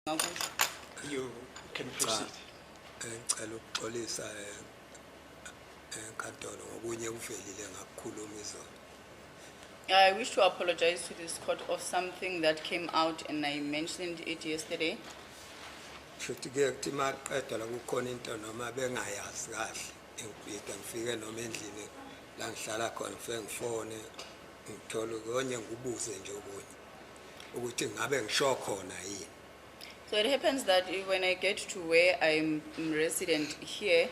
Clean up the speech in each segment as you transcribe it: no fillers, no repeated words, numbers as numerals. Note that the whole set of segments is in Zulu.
You can proceed. Ngicela ukuxolisa enkantolo ngokunye kuvelile ngakukhuluma izolo. I wish to apologize to this court of something that came out and I mentioned it yesterday. Futhi ke kuthi maqedwa la kukhona into noma bengayazi kahle ngifike noma endlini la ngihlala khona ngifike ngifone ngithola konye ngibuze nje ukuthi ngabe ngisho khona yini. So it happens that when I get to where I'm resident here,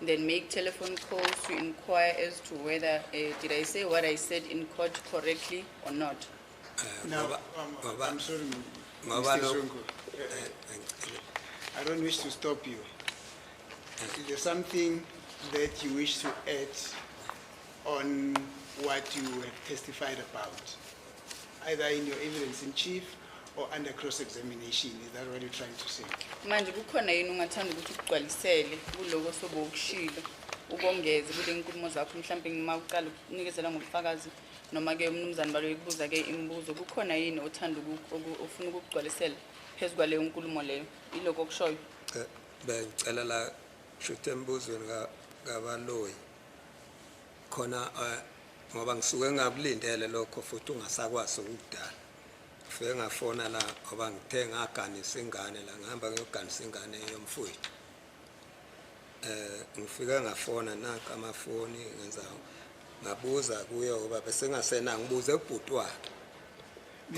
then make telephone calls to inquire as to whether did I say what I said in court correctly or not. Now, I'm sorry, Mr. Zungu. I don't wish to stop you. Is there something that you wish to add on what you have testified about, either in your evidence in chief or under cross-examination? Is that what you're trying to say? Manje kukhona yini ungathanda ukuthi ukugcwalisele kuloko sobo ukushilo ukongeze kule nkulumo zakho mhlawumbe ngimaqala ukunikezela ngobufakazi noma ke umnumzane balo ukubuza ke imibuzo kukhona yini othanda ufuna ukugcwalisela phezulu leyo nkulumo leyo iloko kushoyo Bengicela la shuthe embuzweni kaBaloyi khona ngoba ngisuke ngakulindele lokho futhi ungasakwazi ukudala ngifike ngafona la ngoba ngithe ngaganisa ingane la ngihamba ngiyoganisa ingane yomfowethu ngifike ngafona nanka amafoni ngenza ngabuza kuyo ngoba bese ngasena ngibuze ubhuti wakhe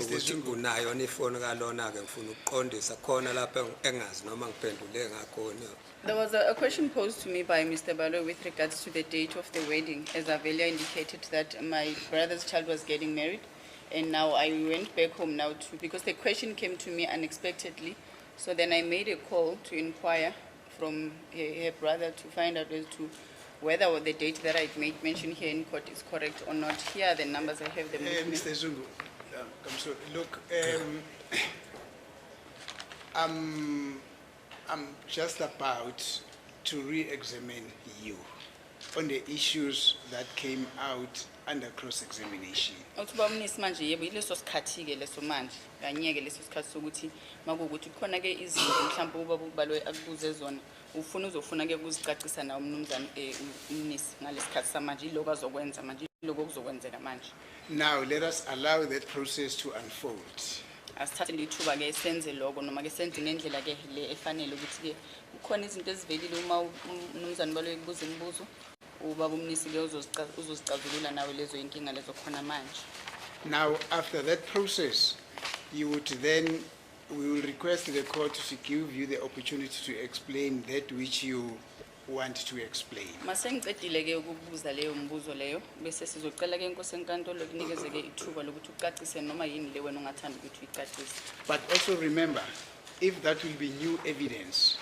ukuthi unayo ifoni kalona ke ngifuna ukuqondisa khona lapha engazi noma ngiphendule ngakhona. There was a question posed to me by Mr. Balo with regards to the date of the wedding, as I've earlier indicated that my brother's child was getting married, and now I went back home now because the question came to me unexpectedly. So then I made a call to inquire from her brother to find out as to whether the date that I made mention here in court is correct or not. Here are the numbers, I have them with me. Mr. Zungu, I'm sorry. Look, I'm just about to re-examine you on the issues that came out under cross-examination. Uthuba umnisi manje yebo ileso sikhathi ke leso manje kanyeke leso sikhathi sokuthi makukuthi khona ke izinto mhlawumbe ubaba uBalo akubuze zona uzofuna ke ukuzicacisa na umnumzane umnisi ngalesikhathi samanje iloko azokwenza manje iloko kuzokwenzeka manje. Now let us allow that process to unfold. Asithathe lithuba ke senze lokho noma ke senze ngendlela ke le efanele ukuthi ke kukhona izinto ezivelile uma umnumzane Balo ekubuza imibuzo ubaba umnisi ke uzozicazulula nawe lezo inkinga lezo khona manje. Now after that process we will request the court to give you the opportunity to explain that which you want to explain. Masengicedile ke ukubuza leyo mbuzo leyo bese sizocela ke inkosi enkantolo kunikeze ke ithuba lokuthi ucacise noma yini le wena ungathanda ukuthi uyicacise. But also remember, if that will be new evidence,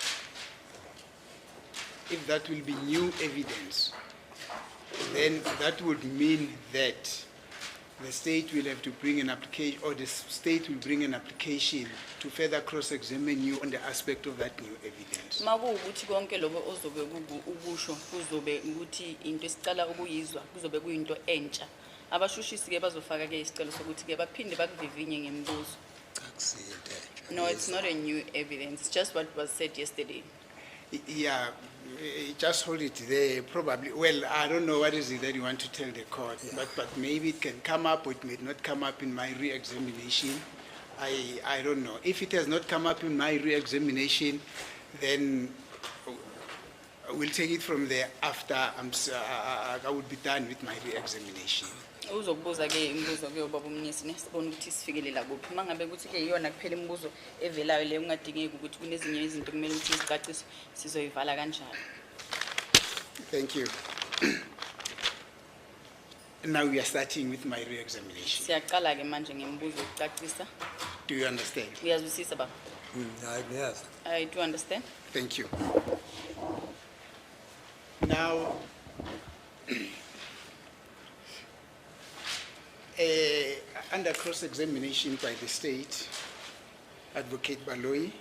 then that would mean that the state will have to bring an application, or the state will bring an application to further cross-examine you on the aspect of that new evidence. Makuwukuthi konke lokho ozobe ukusho kuzobe ukuthi into esicala ukuyizwa kuzobe kuyinto entsha abashushisi ke bazofaka ke isicelo sokuthi ke baphinde bakuvivinye ngemibuzo. No, it's not a new evidence, it's just what was said yesterday. Yeah, just hold it there. Probably, well, I don't know what is it that you want to tell the court, but maybe it can come up or it may not come up in my re-examination. I don't know. If it has not come up in my re-examination, then we'll take it from there after I will be done with my re-examination. Uzokubuza ke imibuzo ke ubaba umnisi nesibona ukuthi sifikelela kuphi mangabe ukuthi ke iyona kuphela imibuzo evelayo le ungadingeki ukuthi kunezinye izinto kumele ukuthi izicacise sizoyivala kanjalo. Thank you. Now we are starting with my re-examination. Siyaqala ke manje ngemibuzo yokucacisa. Do you understand? Uyazwisisa baba? Yes. I do understand. Thank you. Now under cross-examination by the state, Advocate Baloyi,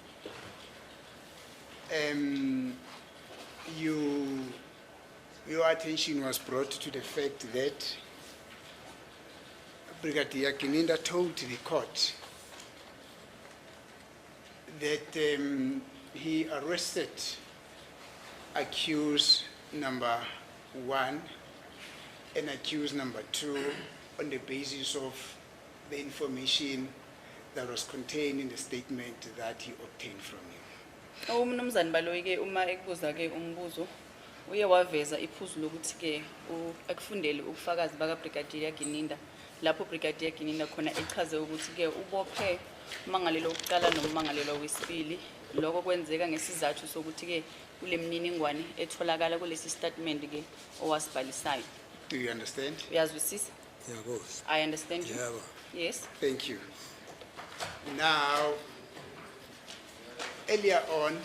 your attention was brought to the fact that Brigadier Kininda told the court that he arrested accused number 1 and accused number 2 on the basis of the information that was contained in the statement that he obtained from you. Umnumzane Baloyi-ke uma ekubuza-ke umbuzo uye waveza iphuzu lokuthi ke akufundele ubufakazi baka Brigadier Gininda lapho Brigadier Gininda khona echaze ukuthi ke ubophe umangalelo wokuqala nomangalelo wesibili lokho kwenzeka ngesizathu sokuthi ke kule mniningwane etholakala kulesi statement ke owasibhalisayo. Do you understand? Uyazwisisa? Ngiyakuzwa. I understand you. Yebo. Yes. Thank you. Now, earlier on,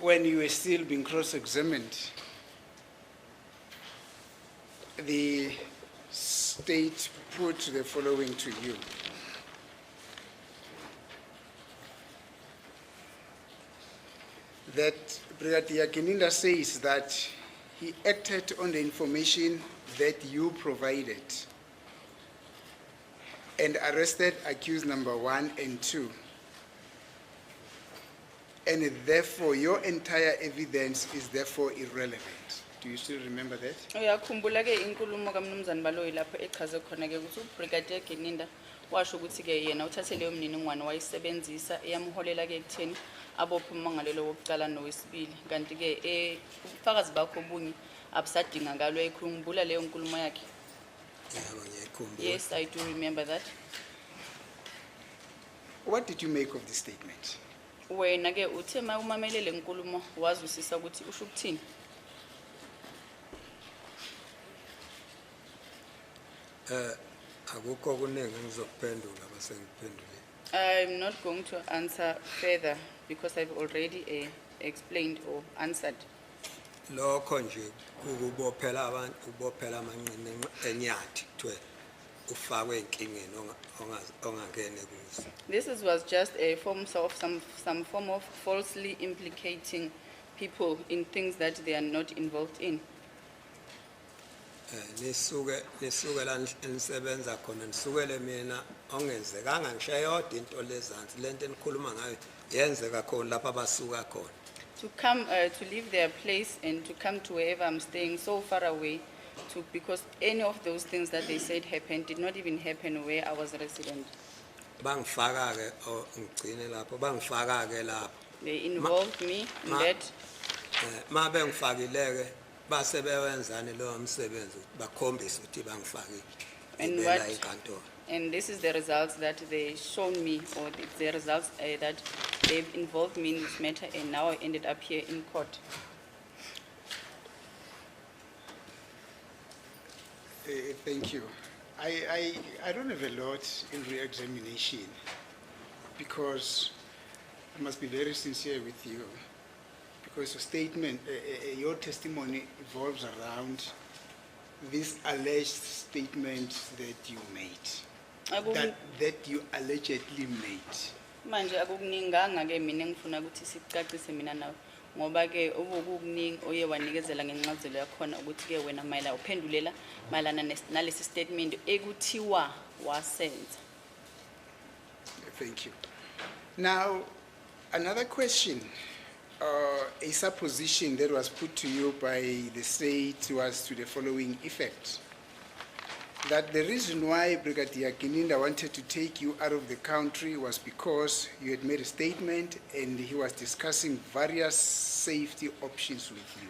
when you were still being cross-examined, the state put the following to you. That Brigadier Gininda says that he acted on the information that you provided and arrested accused number 1 and 2. And therefore, your entire evidence is therefore irrelevant. Do you still remember that? Uyakhumbula ke inkulumo kaMnumzane Baloyi lapho echaze khona ke ukuthi uBrigadier Gininda washo ukuthi ke yena uthathe leyo mniningwane wayisebenzisa eyamholela ke ekutheni abophe umangalelo wokuqala nowesibili kanti ke ubufakazi bakho obunye abusadinga ngalo ekhumbula leyo nkulumo yakhe. Yebo ngiyakhumbula. Yes, I do remember that. What did you make of this statement? Wena ke uthe mawumamelele inkulumo wazwisisa ukuthi usho ukuthini? Akukho kuningi ngizokuphendula base ngiphendule. I'm not going to answer further because I've already explained or answered. Lokho nje ukubophela abantu ubophela amanqine enyathi kuthiwe ufakwe enkingeni ongangene kuzo. This was just a form of some form of falsely implicating people in things that they are not involved in. Nisuke la nisebenza khona nisukele mina ongenzekanga ngisho yodwa into lezansi lento enikhuluma ngayo yenzeka khona lapha abasuka khona. To come to leave their place and to come to wherever I'm staying so far away because any of those things that they said happened did not even happen where I was resident. Bangifaka ke ngicine lapho bangifaka ke lapho. They involved me in that. Ma bengifakileke base bewenzani lo msebenzi bakhombisa ukuthi bangifakile. And what? And this is the results that they shown me, or the results that they've involved me in this matter, and now I ended up here in court. Thank you. I don't have a lot in re-examination because I must be very sincere with you because your statement, your testimony revolves around this alleged statement that you made, that you allegedly made. Manje akukuninganga ke mina ngifuna ukuthi sicacise mina nawe ngoba ke okukuningi oye wanikezela ngencazelo yakhona ukuthi ke wena mayela uphendulela mayelana nalesi statement ekuthiwa wasenza. Thank you. Now, another question. A supposition that was put to you by the state was to the following effect. That the reason why Brigadier Gininda wanted to take you out of the country was because you had made a statement and he was discussing various safety options with you.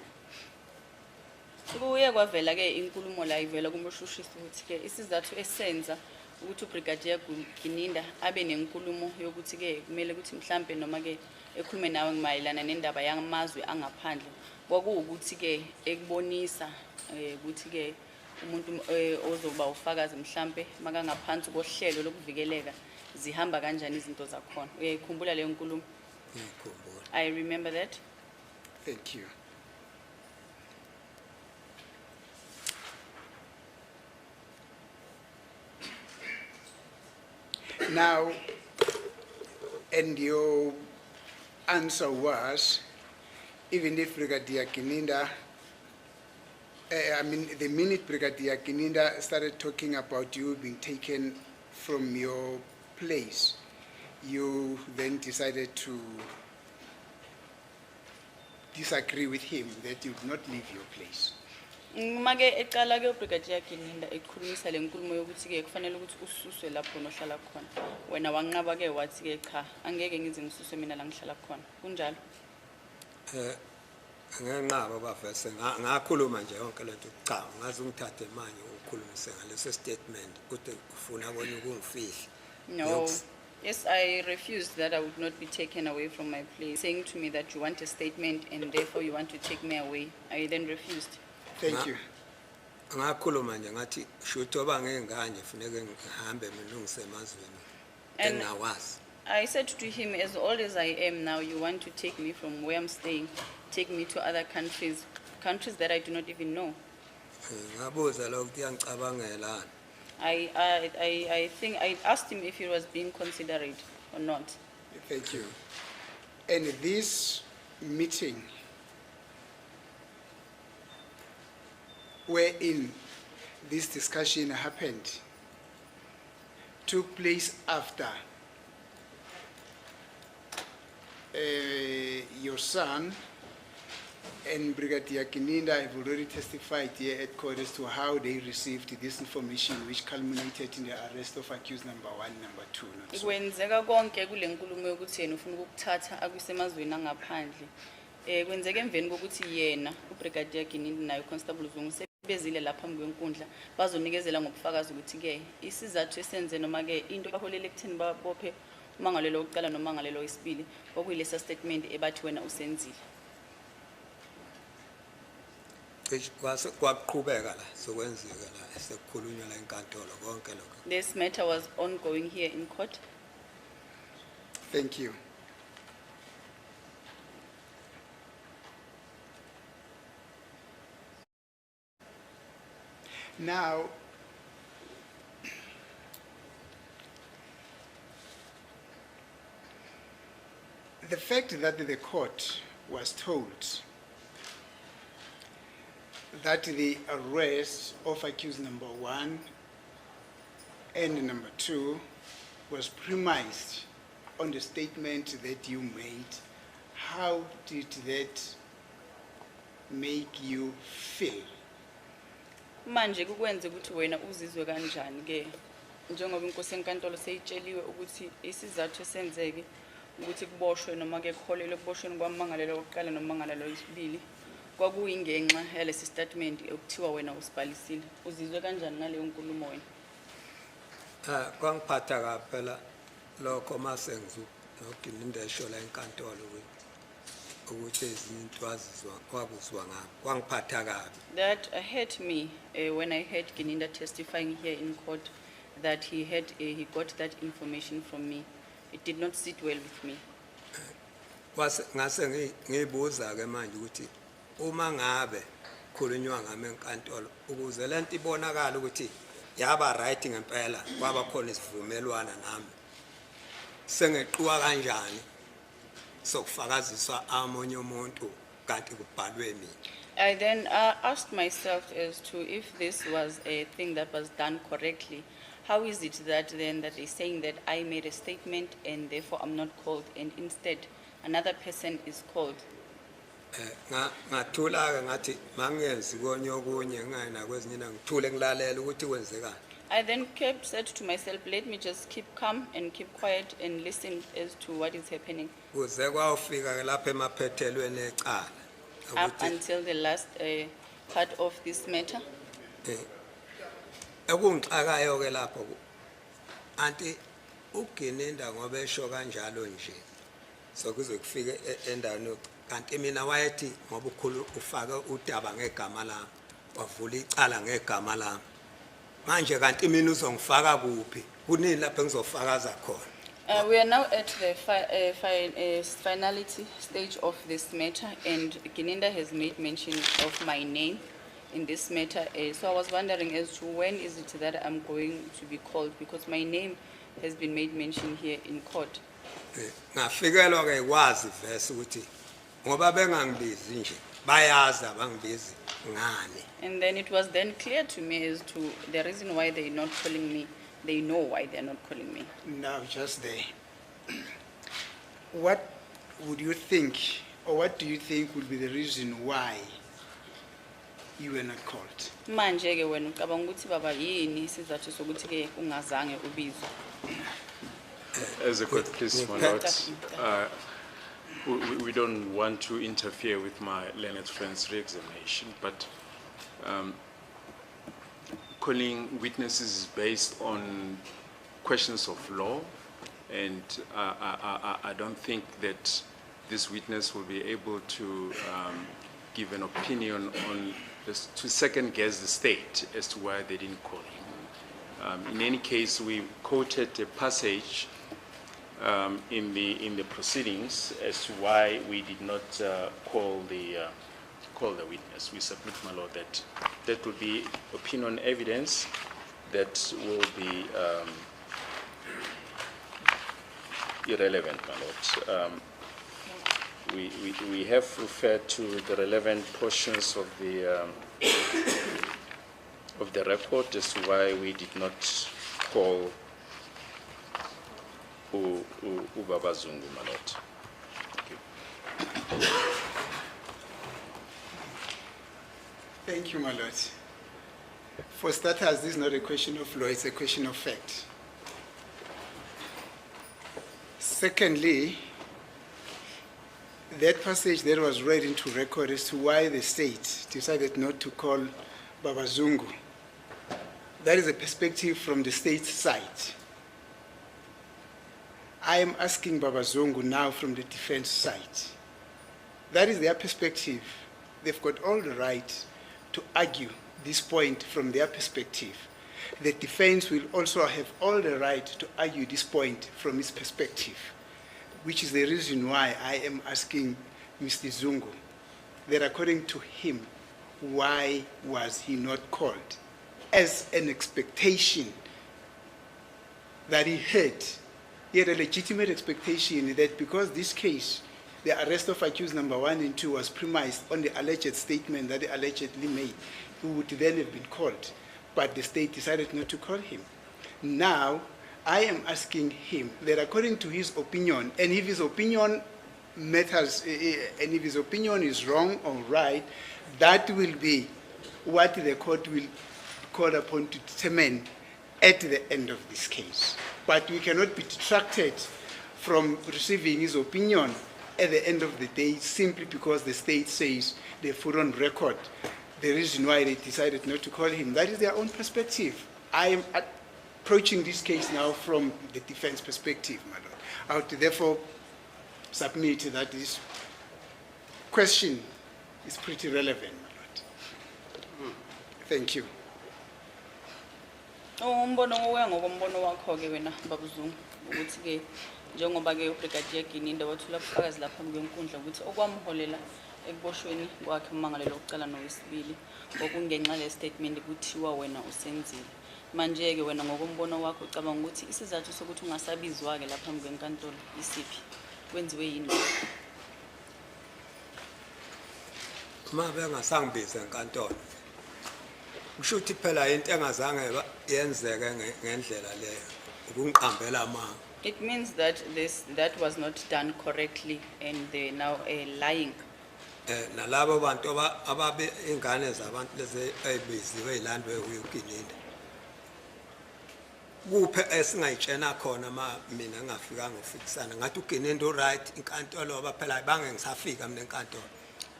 Kuye kwavela ke inkulumo la ivela kumshushisi ukuthi ke isizathu esenza ukuthi uBrigadier Gininda abe nenkulumo yokuthi ke kumele ukuthi mhlambe noma ke ekhulume nawe ngimayelana nendaba yamazwe angaphandle kwakuwukuthi ke ekubonisa ukuthi ke umuntu ozoba ufakazi mhlambe makangaphansi kohlelo lokuvikeleka zihamba kanjani izinto zakhona. Uyayikhumbula leyo nkulumo? Ngiyakhumbula. I remember that. Thank you. Now, and your answer was, even if Brigadier Gininda, the minute Brigadier Gininda started talking about you being taken from your place, you then decided to disagree with him that you would not leave your place. Make eqala ke uBrigadier Gininda ekhulumisa lenkulumo yokuthi ke kufanele ukuthi ususwe lapho nohlala khona. Wena wanqaba ke wathi ke cha, angeke ngize ngisuswe mina la ngihlala khona. Kunjalo? Ngenqaba bafese ngakhuluma nje yonke lento cha ngaze ngithathe manje ukukhulumise ngaleso statement ukuthi ufuna konke ukungifihla. No. Yes, I refused that I would not be taken away from my place, saying to me that you want a statement and therefore you want to take me away. I then refused. Thank you. Ngakhuluma nje ngathi shutho bangenganje funeke ngihambe ngilungise emazweni And- engawazi. I said to him, as old as I am now, you want to take me from where I'm staying, take me to other countries that I do not even know. Ngabuza lokho iyangicabangela. I think I asked him if he was being considerate or not. Thank you. And this meeting, wherein this discussion happened, took place after your son and Brigadier Gininda have already testified here at court as to how they received this information, which culminated in the arrest of accused number 1, number 2. Not so. Kwenzeka konke kule nkulumo yokuthi yena ufuna ukukuthatha akusemazweni angaphandle. Kwenzeka emveni kokuthi yena uBrigadier Gininda naye uConstable Zungu sebezile lapha phambi kwenkundla bazonikezela ngobufakazi ukuthi ke isizathu esenze noma ke into aholele ekutheni babophe umangalelo wokuqala nomangalelo wesibili okuyilesa statement ebathi wena usenzile. Kwaqhubeka la sokwenzeka la sekukhulunywa la enkantolo konke lokho. This matter was ongoing here in court. Thank you. Now, the fact that the court was told that the arrest of accused number 1 and number 2 was premised on the statement that you made, how did that make you feel? Manje kukwenze ukuthi wena uzizwe kanjani ke njengoba inkosi enkantolo seyitsheliwe ukuthi isizathu esenzeke ukuthi kuboshwe noma ke kuholele kuboshweni kwamangalelo wokuqala nomangalelo wesibili kwakuyingenxa yalesi statement okuthiwa wena usibhalisile. Uzizwe kanjani ngaleyo nkulumo wena? Kwangiphatha kaphela lokho mase ngizogininda esho la enkantolo ukuthi izinto wazizwa kwakuzwa ngakho kwangiphatha kabi. That hurt me when I heard Gininda testifying here in court that he got that information from me. It did not sit well with me. Ngase ngibuza ke manje ukuthi uma ngabe khulunywa ngami enkantolo ukuze lento ibonakala ukuthi yaba right ngempela kwaba khona isivumelwana nami sengeqhwa kanjani sokufakaziswa amonye umuntu kanti kubhalwe mina. I then asked myself as to if this was a thing that was done correctly. How is it that then that they're saying that I made a statement and therefore I'm not called, and instead another person is called? Ngathula ke ngathi mangenzi konye okunye ngayina kwezinye ngithule ngilalela ukuthi kwenzekani. I then said to myself, let me just keep calm and keep quiet and listen as to what is happening. Kuze kwafika ke lapha emaphethelweni ecala Up until the last part of this matter. ekungixakayo ke lapho anti uGininda ngoba esho kanjalo nje sokuze kufike endaweni kanti mina wayethi ngoba ukhulu ufake udaba ngegama lami wavula icala ngegama lami manje kanti mina uzongifaka kuphi kunini lapho ngizofakaza khona. We are now at the finality stage of this matter, and Gininda has made mention of my name in this matter. So I was wondering as to when is it that I'm going to be called, because my name has been made mention here in court. Ngafikelwa ke kwazi verse ukuthi ngoba bengangibizi nje bayazi abangibizi ngani. And then it was then clear to me as to the reason why they're not calling me, they know why they're not calling me. Now, just there. What would you think, or what do you think would be the reason why you were not called? Manje ke wena ucabanga ukuthi baba yini isizathu sokuthi ke ungazange ubizwe? As a court, please, my lord, we don't want to interfere with my learned friend's re-examination, but calling witnesses is based on questions of law, and I don't think that this witness will be able to give an opinion on this, to second guess the state as to why they didn't call him. In any case, we quoted a passage in the proceedings as to why we did not call the witness. We submit, my lord, that that would be opinion evidence that will be irrelevant, my lord. We have referred to the relevant portions of the record as to why we did not call Ubaba Zungu, my lord. Thank you. Thank you, my lord. For starters, this is not a question of law, it's a question of fact. Secondly, that passage that was read into record as to why the state decided not to call Baba Zungu, that is a perspective from the state's side. I am asking Baba Zungu now from the defense side. That is their perspective. They've got all the right to argue this point from their perspective. The defense will also have all the right to argue this point from its perspective, which is the reason why I am asking Mr. Zungu that according to him, why was he not called? As an expectation that he had a legitimate expectation that because this case, the arrest of accused number 1 and 2 was premised on the alleged statement that he allegedly made, he would then have been called, but the state decided not to call him. Now, I am asking him that according to his opinion, and if his opinion matters, and if his opinion is wrong or right, that will be what the court will call upon to determine at the end of this case. But we cannot be detracted from receiving his opinion at the end of the day simply because the state says they put on record the reason why they decided not to call him. That is their own perspective. I am approaching this case now from the defense perspective, my lord. I would therefore submit that this question is pretty relevant, my lord. Thank you. Umbono ngokombono wakho ke wena Baba Zungu ukuthi ke njengoba ke uBrigadier Gininda wathula ubufakazi lapha kwenkundla ukuthi okwamholela ekuboshweni kwakhe umangalelo oqala nowesibili ngokungenxa le statement kuthiwa wena usenzile. Manje ke wena ngokombono wakho ucabanga ukuthi isizathu sokuthi ungasabizwa ke lapha kwenkantolo isiphi? Kwenziwe yini? Uma bengasangibiza enkantolo kusho ukuthi phela into engazange yenzeke ngendlela leyo ukungiqambela amanga. It means that that was not done correctly and they now lying. Nalabo bantu ababe ingane zabantu lezi ezibiziwe ilandwe uGininda kuphe esingayitshena khona mina ngingafikanga ufikisana ngathi uGininda right inkantolo abaphela bange ngisafika mina enkantolo.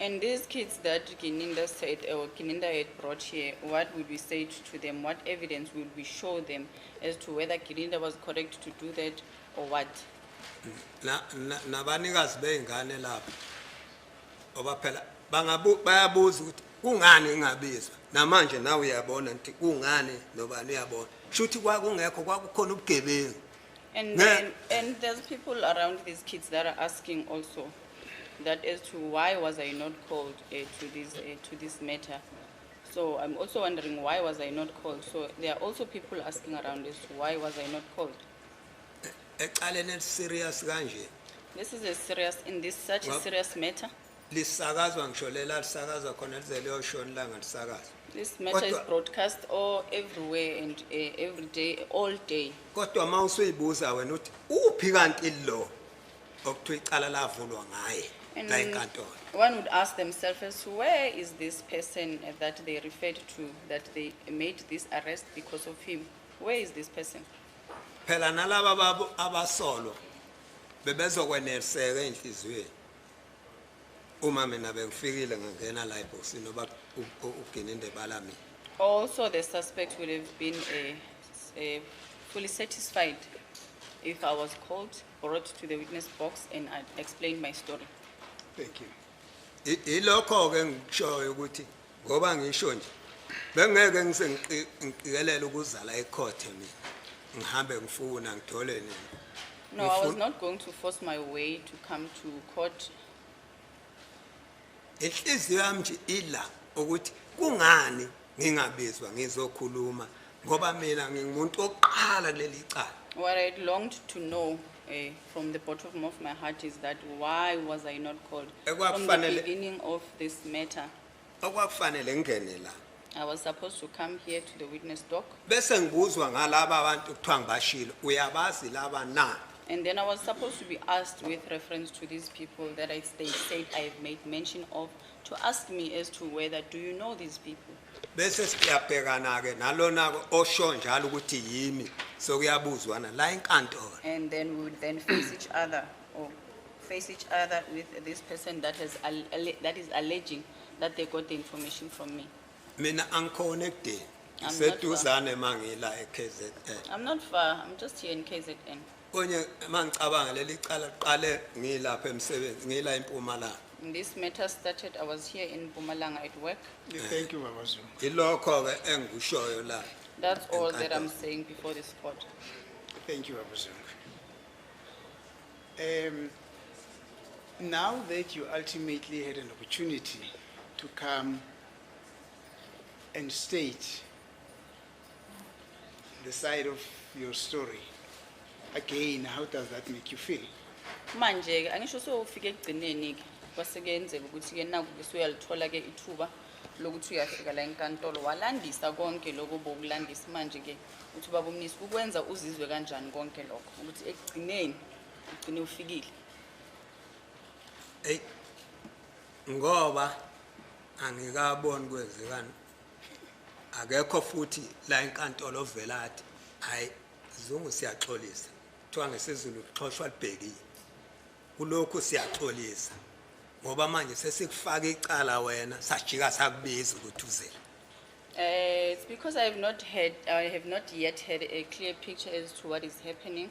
And these kids that Gininda said, or Gininda had brought here, what would we say to them? What evidence would we show them as to whether Gininda was correct to do that or what? Nabanikazi beingane lapho obaphela bayabuza ukuthi kungani ngingabizwa namanje nawe uyabona ukuthi kungani nobani uyabona shuthi kwakungekho kwakukhona ubugebengu. And there's people around these kids that are asking also that as to why was I not called to this matter. So I'm also wondering why was I not called. So there are also people asking around as to why was I not called. Serious kanje. This is such a serious matter. Lisakazwa ngisho lela lisakazwa khona lize liyoshona la ngalisakaza. This matter is Kodwa- broadcast all everywhere and every day, all day. Kodwa uma usuyibuza wena uthi uphi kanti lo okuthiwa icala lavulwa ngaye la And enkantolo. one would ask themselves, as to where is this person that they referred to, that they made this arrest because of him? Where is this person? Phela nalaba babo abasolwa bebezokweneliseka enhlizweni. Uma mina bengifikile ngangena la ebhokisini noba uGininde Balami. Also, the suspect would have been fully satisfied if I was called, brought to the witness box, and I explained my story. Thank you. Ilokho ke ngishoyo ukuthi ngoba ngisho nje bengeke ngiqikelele ukuzala ecourt mina. Ngihambe ngifuna ngithole nini. No, I was not going to force my way to come to court. Inhliziyo yami nje ila ukuthi kungani ngingabizwa ngizokhuluma ngoba mina ngingumuntu oqala kuleli cala. What I longed to know from the bottom of my heart is that why was I not called? From the Ekwakufanele- beginning of this matter, Okwakufanele ngene la. I was supposed to come here to the witness dock, Bese ngibuzwa ngalabo abantu kuthiwa ngibashilo. Uyabazi laba na? and then I was supposed to be asked with reference to these people that they said I have made mention of, to ask me as to whether, do you know these people? Bese siyabhekana ke nalona osho njalo ukuthi yimi sokuyabuzwana la enkantolo. And then we would then face each other, or face each other with this person that is alleging that they got the information from me. Mina angiconnected. I'm not Seduzane mangila eKZN. I'm not far, I'm just here in KZN. Konye mangicabanga leli cala qale ngilapha emsebenzi ngila eMpumalanga. This matter started, I was here in Pumalanga at work. Thank you, Baba Zungu. Ilokho ke engikushoyo la. That's all that I'm Enkantolo. saying before this court. Thank you, Baba Zungu. Now that you ultimately had an opportunity to come and state the side of your story, again, how does that make you feel? Manje ke angisho sewufike ekugcineni ke kwasekenzeka ukuthi ke naku ke uyalithola ke ithuba lokuthi uyafika la enkantolo walandisa konke lokho bokulandisa manje ke uthi baba umnisi ukwenza uzizwe kanjani konke lokho ukuthi ekugcineni ugcine ufikile. Hey, ngoba angikaboni kwenzekani. Akekho futhi la enkantolo ovela athi hayi Zungu siyaxolisa. Kuthiwa ngesizulu uxhoshwa libhekile. Kulokhu siyaxolisa. Ngoba manje sesikufaka icala wena sajika sakubiza ukuthi uzela. It's because I have not yet had a clear picture as to what is happening,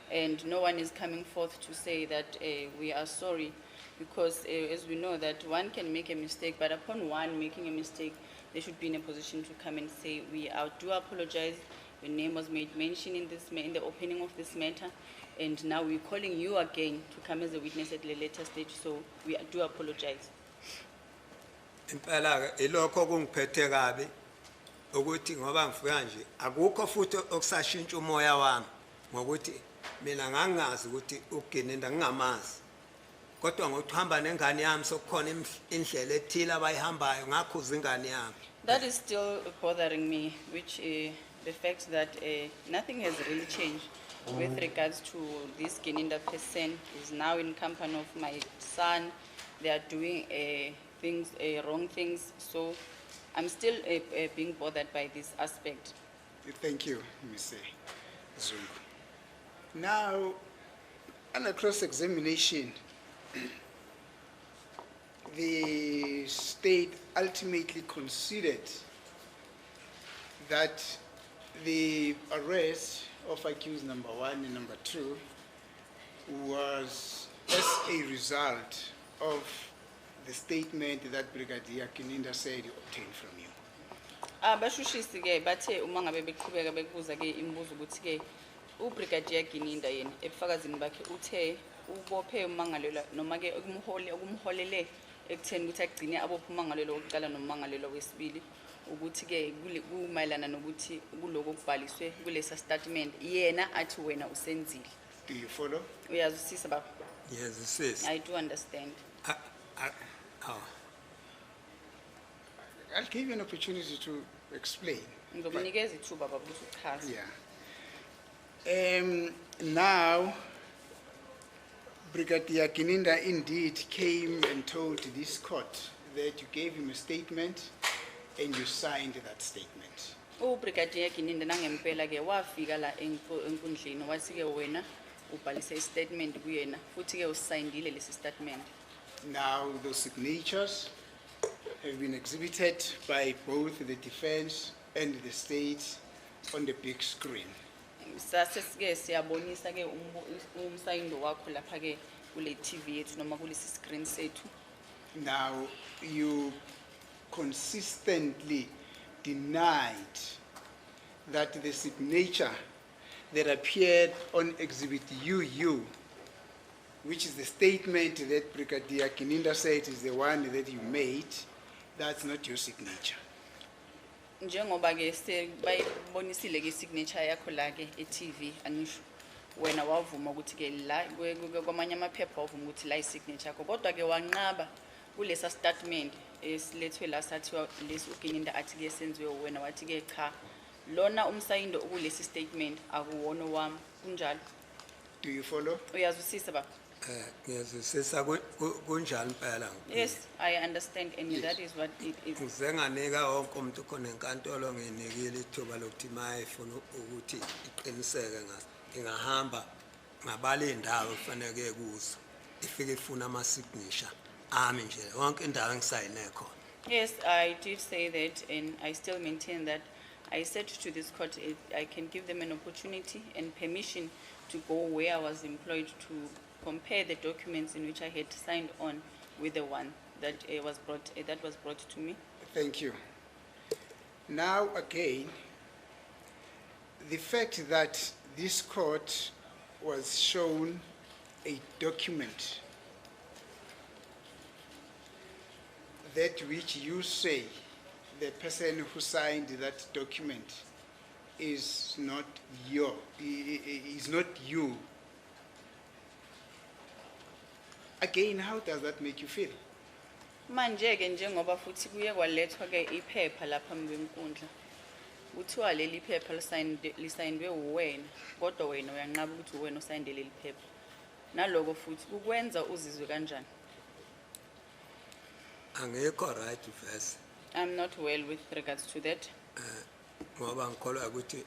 and no one is coming forth to say that we are sorry, because as we know that one can make a mistake, but upon one making a mistake, they should be in a position to come and say, do apologize. Your name was made mention in the opening of this matter, and now we're calling you again to come as a witness at a later stage, so we do apologize. Impela ke ilokho kungiphethe kabi ukuthi ngoba ngifika nje akukho futhi okusashintsha umoya wami ngokuthi mina ngangazi ukuthi uGininde ngingamazi. Kodwa ngokuthi uhamba nengane yami sokukhona indlela ethile abayihambayo ngakhuza ingane yami. That is still bothering me, which the fact that nothing has really changed with regards to this Gininda person is now in company of my son. They are doing wrong things, so I'm still being bothered by this aspect. Thank you, Ms. Zungu. Now, under cross-examination, the state ultimately considered that the arrest of accused number 1 and number 2 was as a result of the statement that Brigadier Gininda said he obtained from you. Abashushisi ke bathe uma ngabe beqhubeka bekubuza ke imibuzo ukuthi ke uBrigadier Gininda yena ebufakazini bakhe uthe ubophe umangalelwa noma ke okumholele ekutheni ukuthi agcine abophe umangalelwa wokuqala nomangalelwa wesibili ukuthi ke kumayelana nokuthi kuloko kubhaliswe kulesa statement yena athi wena usenzile. Do you follow? Uyazwisisa baba? Yes, sis. I do understand. I'll give you an opportunity to explain. Ngizokunikeza ithuba baba ukuthi uchaze. Yeah. Now, Brigadier Kininda indeed came and told this court that you gave him a statement and you signed that statement. Ubrigadier Kininde nangempela ke wafika la enkundleni wathi ke wena ubhalise istatement kuyena futhi ke usayindile lesi statement. Now, those signatures have been exhibited by both the defense and the state on the big screen. Sase ke siyabonisa ke umsayindo wakho lapha ke kule TV yethu noma kulesi screen sethu. Now, you consistently denied that the signature that appeared on Exhibit UU, which is the statement that Brigadier Kininda said is the one that you made, that's not your signature. Njengoba ke bayibonisile ke signature yakho la ke e-TV angisho wena wavuma ukuthi ke la kwamanye amaphepha wavuma ukuthi la i-signature yakho kodwa ke wanqaba kulesa statement esilethwe la sathiwa lesi uGininda athi ke senziwe wena wathi ke cha lona umsayindo kulesi statement akuwona wami kunjalo. Do you follow? Uyazwisisa baba? Ngiyazwisisa kunjalo impela. Yes, I understand and that is what it is. Ngizenganika wonke umuntu khona enkantolo nginikile ithuba lokuthi mayefuna ukuthi iqiniseke ngingahamba ngabala indawo kufanele kuzo ifike ifuna ama signature ami nje wonke indawo engisayine khona. Yes, I did say that and I still maintain that. I said to this court I can give them an opportunity and permission to go where I was employed to compare the documents in which I had signed on with the one that was brought to me. Thank you. Now again, the fact that this court was shown a document that which you say the person who signed that document is not you. Again, how does that make you feel? Manje ke njengoba futhi kuye kwalethwa ke iphepha lapha kwenkundla. Uthiwa leli phepha lisayindwe uwena kodwa wena uyanqaba ukuthi uwena osayinde leli phepha. Naloko futhi ukwenza uzizwe kanjani? Angekho right verse. I'm not well with regards to that. Ngoba ngikholwa ukuthi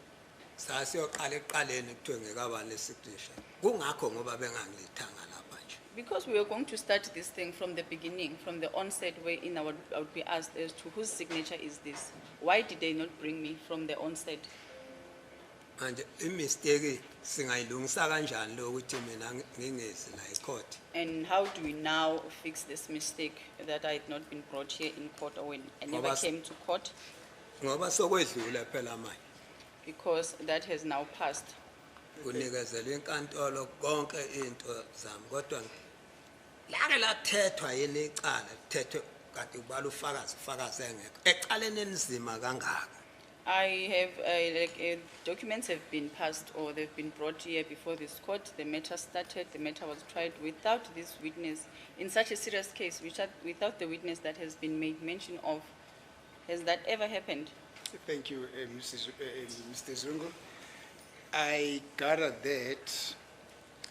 sasiyoqala eqaleni kuthiwe ngekaba le signature. Kungakho ngoba bengangilithanga lapha nje. Because we were going to start this thing from the beginning, from the onset, wherein I would be asked as to whose signature is this? Why did they not bring me from the onset? Manje imistake singayilungisa kanjani lo ukuthi mina ngingezi la ecourt? And how do we now fix this mistake that I had not been brought here in court or when I never came to court? Ngoba sokwedlula phela manje. Because that has now passed. Kunikezela inkantolo konke into zami kodwa lake lathethwa yini icala lithethwe kanti ubala ufakazi engekho ecaleni enzima kangaka. I have documents have been passed or they've been brought here before this court. The matter started, the matter was tried without this witness in such a serious case, without the witness that has been made mention of. Has that ever happened? Thank you, Mr. Zungu. I gather that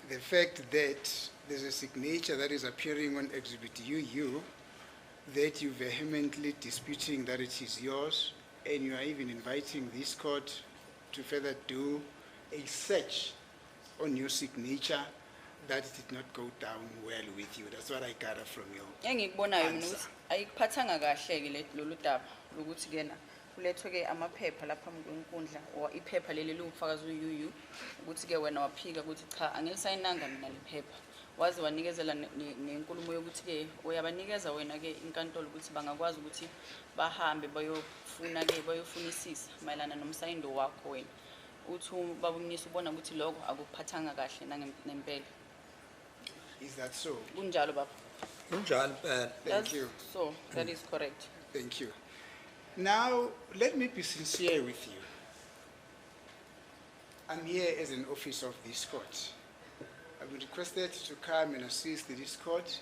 the fact that there's a signature that is appearing on Exhibit UU, that you vehemently disputing that it is yours, and you are even inviting this court to further do a search on your signature, that did not go down well with you. That's what I gather from your Engikubonayo mina answer. ukuthi ayikuphathanga kahle ke lolu daba lokuthi kena kulethwe ke amaphepha lapha kwenkundla or iphepha leli liwufakazi uYU ukuthi ke wena waphika ukuthi cha angilisayinanga mina lephepha wazi wanikezela nenkulumo yokuthi ke uyabanikeza wena ke inkantolo ukuthi bangakwazi ukuthi bahambe bayofunisisa mayelana nomsayindo wakho wena uthi babumnisa ubona ukuthi lokho akuphathanga kahle nempela. Is that so? Kunjalo baba. Kunjalo phela. Thank you. So that is correct. Thank you. Now, let me be sincere with you. I'm here as an officer of this court. I've been requested to come and assist this court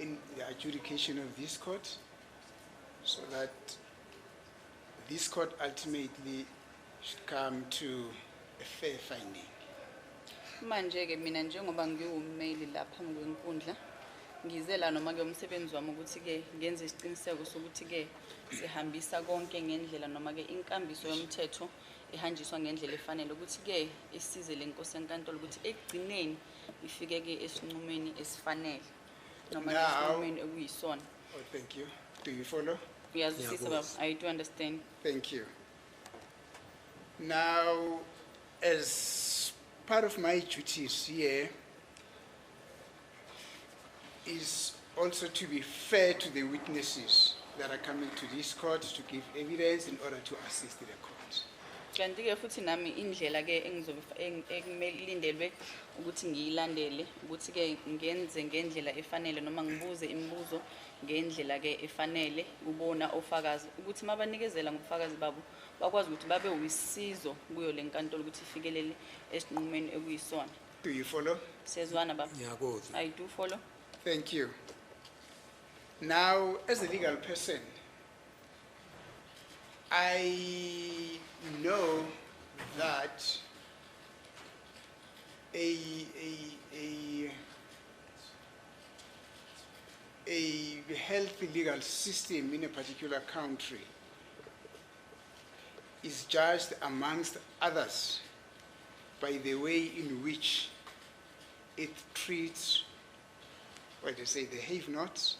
in the adjudication of this court so that this court ultimately should come to a fair finding. Manje-ke mina njengoba ngiwummeli lapha ngwenkundla ngize la noma-ke umsebenzi wami ukuthi-ke ngenze isiqiniseko sokuthi-ke sihambisa konke ngendlela noma-ke inkambiso yomthetho ihanjiswa ngendlela efanele ukuthi-ke isize le nkosi yenkantolo ukuthi ekugcineni ifike-ke esinqumeni esifanele noma Now- esinqumeni ekuyisona. Oh, thank you. Do you follow? Uyazwisisa baba? Ngiyakuzwa. I do understand. Thank you. Now, as part of my duties here is also to be fair to the witnesses that are coming to this court to give evidence in order to assist the court. Kanti-ke futhi nami indlela-ke ekulindelwe ukuthi ngiyilandele ukuthi-ke ngenze ngendlela efanele noma ngibuze imibuzo ngendlela-ke efanele ubona ofakazi ukuthi mabanikezela ngobufakazi babo bakwazi ukuthi babe uyisizo kuyo le nkantolo ukuthi ifikelele esinqumeni ekuyisona. Do you follow? Siyezwana baba? Ngiyakuzwa. I do follow. Thank you. Now, as a legal person, I know that a healthy legal system in a particular country is judged amongst others by the way in which it treats, what do you say, the have-nots,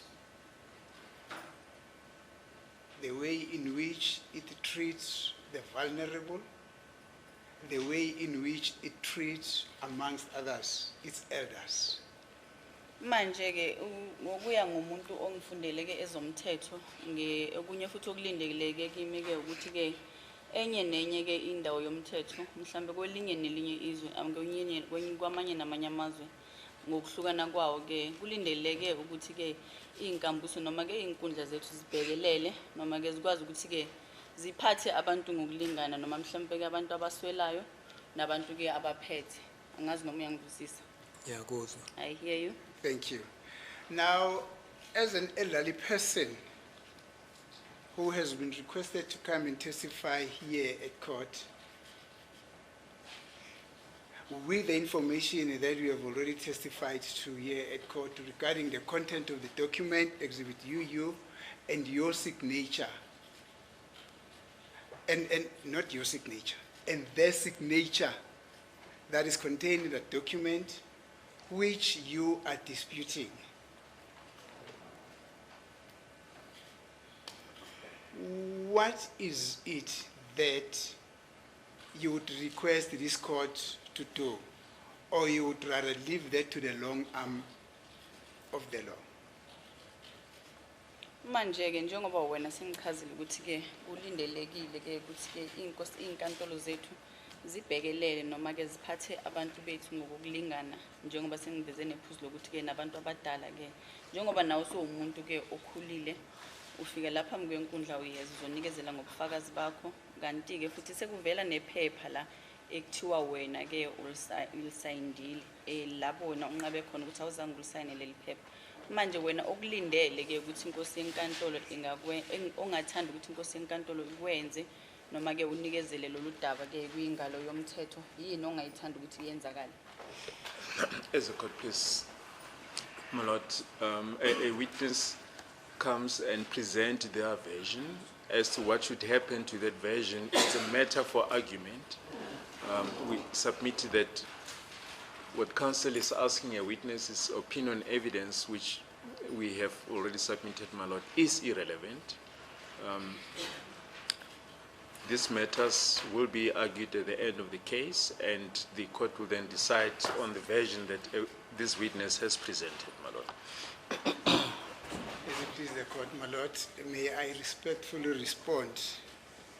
the way in which it treats the vulnerable, the way in which it treats, amongst others, its elders. Manje-ke ngokuya ngumuntu ongifundeleke ezomthetho okunye futhi okulindeleke kimi-ke ukuthi-ke enye nenye-ke indawo yomthetho mhlambe kwelinye nelinye izwe kwamanye namanye amazwe ngokuhlukana kwawo-ke kulindeleke ukuthi-ke iy'nkambiso noma-ke iy'nkundla zethu zibhekelele noma-ke zikwazi ukuthi-ke ziphathe abantu ngokulingana noma mhlambe-ke abantu abaswelayo nabantu-ke abaphethe. Angazi noma uyangizwisisa. Ngiyakuzwa. I hear you. Thank you. Now, as an elderly person who has been requested to come and testify here at court, with the information that we have already testified to here at court regarding the content of the document, Exhibit UU, and your signature, and not your signature, and their signature that is contained in the document which you are disputing. What is it that you would request this court to do, or you would rather leave that to the long arm of the law? Manje-ke njengoba wena sengichazile ukuthi-ke kulindelekile-ke ukuthi-ke iy'nkantolo zethu zibhekelele noma-ke ziphathe abantu bethu ngokulingana njengoba sengiveze nephuzu lokuthi-ke nabantu abadala-ke njengoba nawe umuntu-ke okhulile ufika lapha phambi kwenkundla uyeza uzonikezela ngobufakazi bakho kanti-ke futhi sekuvela nephepha la ekuthiwa wena-ke ulisayindile lapho wena unqabe khona ukuthi awuzange ulisayine leli phepha. Manje wena okulindele-ke ukuthi inkosi yenkantolo ongathanda ukuthi inkosi yenkantolo ikwenze noma-ke unikezele lolu daba-ke kuyingalo yomthetho yini ongayithanda ukuthi kuyenzakale? As a court, please, my lord, a witness comes and present their version as to what should happen to that version. It's a matter for argument. We submit that what counsel is asking a witness's opinion evidence, which we have already submitted, my lord, is irrelevant. These matters will be argued at the end of the case, and the court will then decide on the version that this witness has presented, my lord. As it please the court, my lord, may I respectfully respond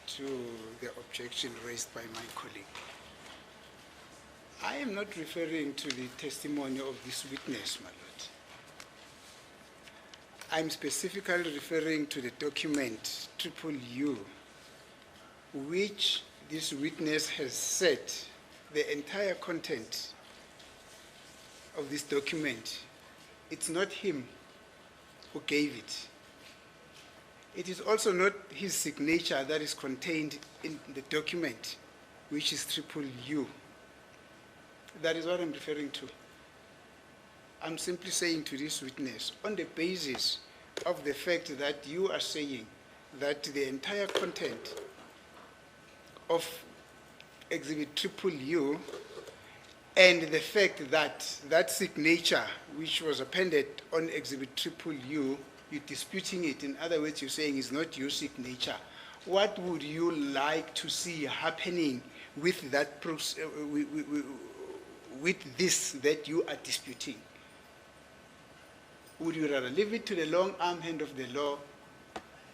to the objection raised by my colleague. I am not referring to the testimony of this witness, my lord. I'm specifically referring to the document UU, which this witness has said the entire content of this document. It's not him who gave it. It is also not his signature that is contained in the document, which is triple U. That is what I'm referring to. I'm simply saying to this witness, on the basis of the fact that you are saying that the entire content of Exhibit Triple U and the fact that that signature which was appended on Exhibit Triple U, you're disputing it. In other words, you're saying it's not your signature. What would you like to see happening with that with this that you are disputing? Would you rather leave it to the long arm hand of the law,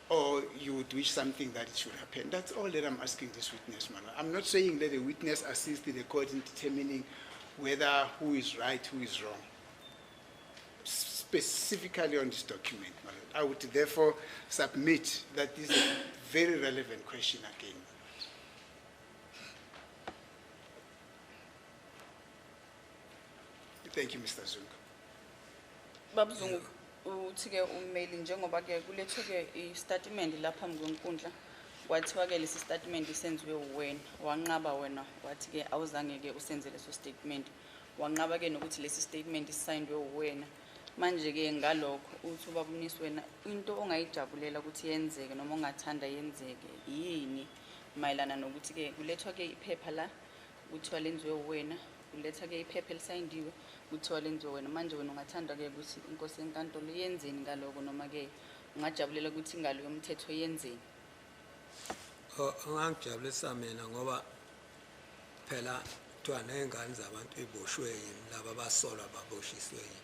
or you would wish something that it should happen? That's all that I'm asking this witness, man. I'm not saying that the witness assist the court in determining whether who is right, who is wrong, specifically on this document, man. I would therefore submit that this is a very relevant question again. Thank you, Mr. Zungu. Babzungu, uthi-ke ummeli njengoba-ke kulethwe-ke i-statement lapha kwenkundla kwathiwa-ke lesi statement senziwe uwena wanqaba wena wathi-ke awuzange-ke usenze leso statement wanqaba-ke nokuthi lesi statement sisayindwe uwena manje-ke ngalokho uthi ubaba umnisi wena into ongayijabulela ukuthi yenzeke noma ongathanda yenzeke yini mayelana nokuthi-ke kulethwa-ke iphepha la kuthiwa lenziwe uwena kuletha-ke iphepha elisayindiwe kuthiwa lenziwe wena manje wena ungathanda-ke ukuthi inkosi yenkantolo yenzeni ngaloko noma-ke ungajabulela ukuthi ingalo yomthetho yenzeni? Angangijabulisa mina ngoba phela kuthiwa ney'ngane zabantu ey'boshwe yini laba abasolwa baboshiswe yini.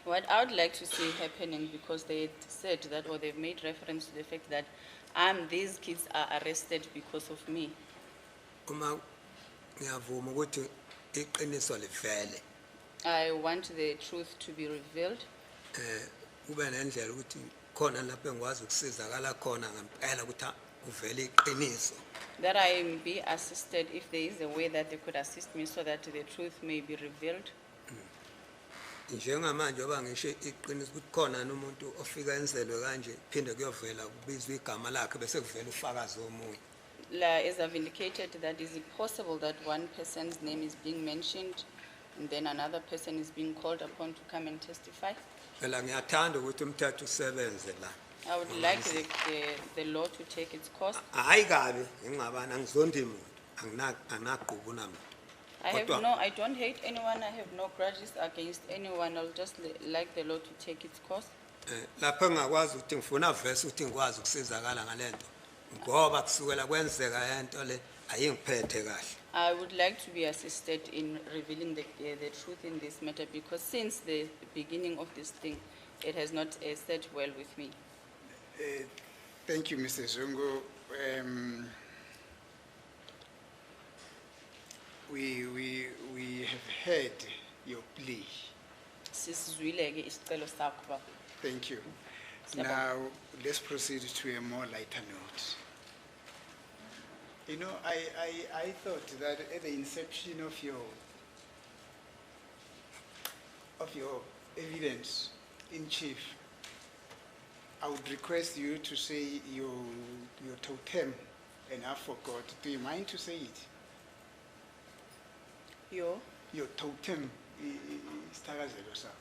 What I would like to see happening, because they had said that, or they've made reference to the fact that these kids are arrested because of me. Uma ngiyavuma ukuthi iqiniso livele. I want the truth to be revealed. Kube nendlela ukuthi khona lapho engikwazi ukusizakala khona ngempela ukuthi kuvele iqiniso. That I be assisted if there is a way that they could assist me so that the truth may be revealed. Njengamanje oba ngisho iqiniso ukuthi khona nomuntu ofika enzelwe kanje phinde kuyovela kubizwa igama lakhe bese kuvela ufakazi omunye. As I've indicated, that is it possible that one person's name is being mentioned and then another person is being called upon to come and testify? Phela ngiyathanda ukuthi umthetho usebenze la. I would like the law to take its course. Hayi kabi ngingabana ngizondi umuntu anginaqubu nami. I don't hate anyone, I have no grudges against anyone. I'll just like the law to take its course. Lapho engakwazi ukuthi ngifuna verse ukuthi ngikwazi ukusizakala ngalento ngoba kusukela kwenzeka yento le ayingiphethe kahle. I would like to be assisted in revealing the truth in this matter, because since the beginning of this thing, it has not set well with me. Thank you, Mr. Zungu. We have heard your plea. Sisizwile-ke isicelo sakho baba. Thank you. Siyabonga. Now, let's proceed to a more lighter note. You know, I thought that at the inception of your evidence in chief, I would request you to say your totem, and I forgot. Do you mind to say it? Your totem, isithakazelo sakho.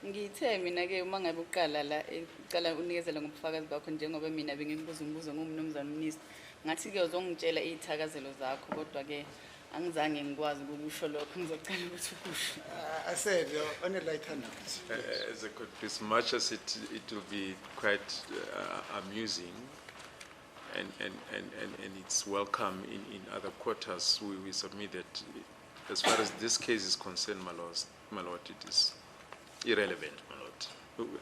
Ngithe mina-ke uma ngabe uqala la uqala unikezela ngobufakazi bakho njengoba mina bengikubuza umbuzo ngumnumzane umnisi ngathi-ke uzongitshela iy'thakazelo zakho kodwa-ke angizange ngikwazi ukusho lokho ngizocela ukuthi ukusho. I said, on a lighter note. As a court, as much as it will be quite amusing and it's welcome in other quarters, we submit that as far as this case is concerned, my lord, it is irrelevant, my lord.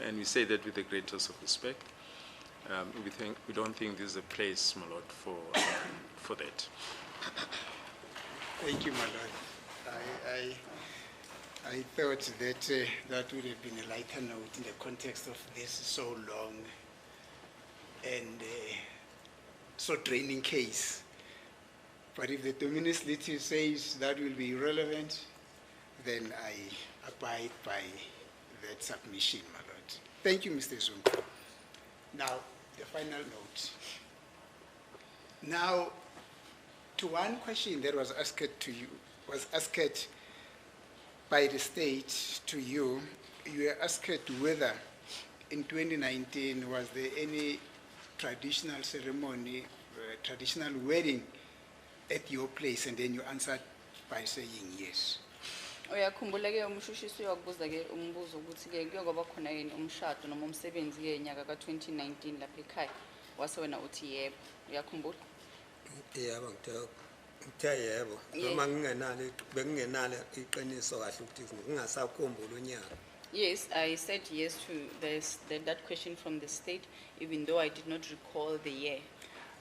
And we say that with the greatest of respect. We don't think this is a place, my lord, for that. Thank you, my lord. I thought that that would have been a lighter note in the context of this so long and so draining case. But if the Dominus Litis says that will be irrelevant, then I abide by that submission, my lord. Thank you, Mr. Zungu. Now, the final note. Now, to one question that was asked to you, was asked by the state to you, you were asked whether in 2019 was there any traditional ceremony, traditional wedding at your place, and then you answered by saying yes. Uyakhumbula ke umshushisi uyakubuza ke umbuzo ukuthi ke kuyoba khona yini umshado noma umsebenzi ke nyaka ka2019 lapha ekhaya wase wena uthi yebo uyakhumbula yebo ngithe yebo noma ngingenalo bengingenalo iqiniso kahle ukuthi ngingasakhumbula unyaka. Yes, I said yes to that question from the state, even though I did not recall the year.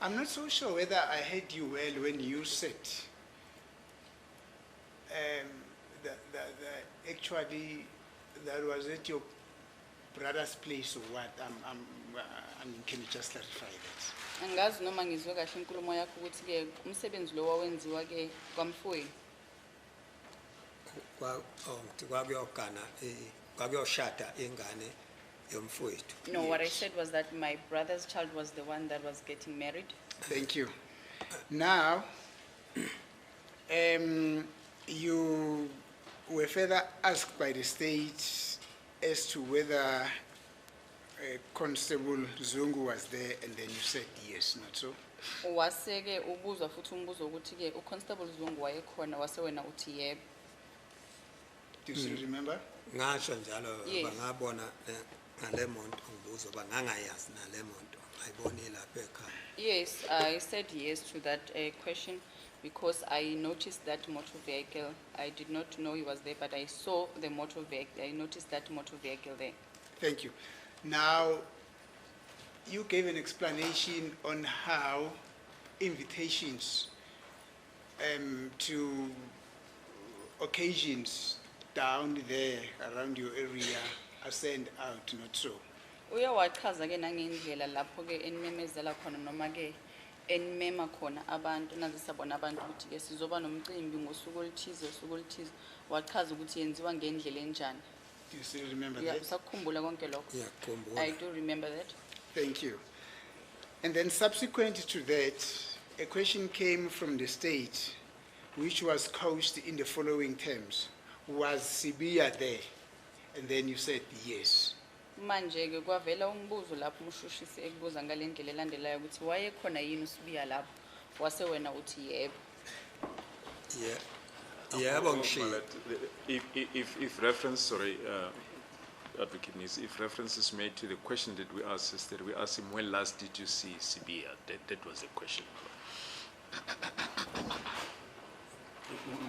I'm not so sure whether I heard you well when you said actually that was at your brother's place or what. Can you just clarify that? Angazi noma ngizwe kahle inkulumo yakho ukuthi ke umsebenzi lo wawenziwa ke kwamfowenu. Kwakuyoshada ingane yomfowethu. No, what I said was that my brother's child was the one that was getting married. Thank you. Now, you were further asked by the state as to whether Constable Zungu was there, and then you said yes, not so? Wase ke ubuzwa futhi umbuzo ukuthi ke uConstable Zungu wayekhona wase wena uthi yebo. Do you still remember? Ngasho njalo Yes. bangabona ngale monto ngibuzo bangangayazi nale monto ayibone lapha ekhaya. Yes, I said yes to that question because I noticed that motor vehicle. I did not know he was there, but I saw the motor vehicle. I noticed that motor vehicle there. Thank you. Now, you gave an explanation on how invitations to occasions down there around your area are sent out, not so? Uyawachaza ke nangendlela lapho ke enimemezela khona noma ke enimema khona abantu nazisabona abantu ukuthi ke sizoba nomcimbi ngosuku oluthize wachaza ukuthi yenziwa ngendlela enjani. Do you still remember Yeah, that? sakhumbula konke lokho. Ngiyakhumbula. I do remember that. Thank you. And then subsequent to that, a question came from the state, which was couched in the following terms. Was Sibiya there? And then you said yes. Manje ke kwavela umbuzo lapho umshushisi ekubuza ngalendlela elandelayo ukuthi wayekhona yini uSibiya lapho wase wena uthi yebo. Yebo ngishilo. If reference, sorry, Advocate Nisi, if reference is made to the question that we asked, is that we asked him, when last did you see Sibiya? That was the question.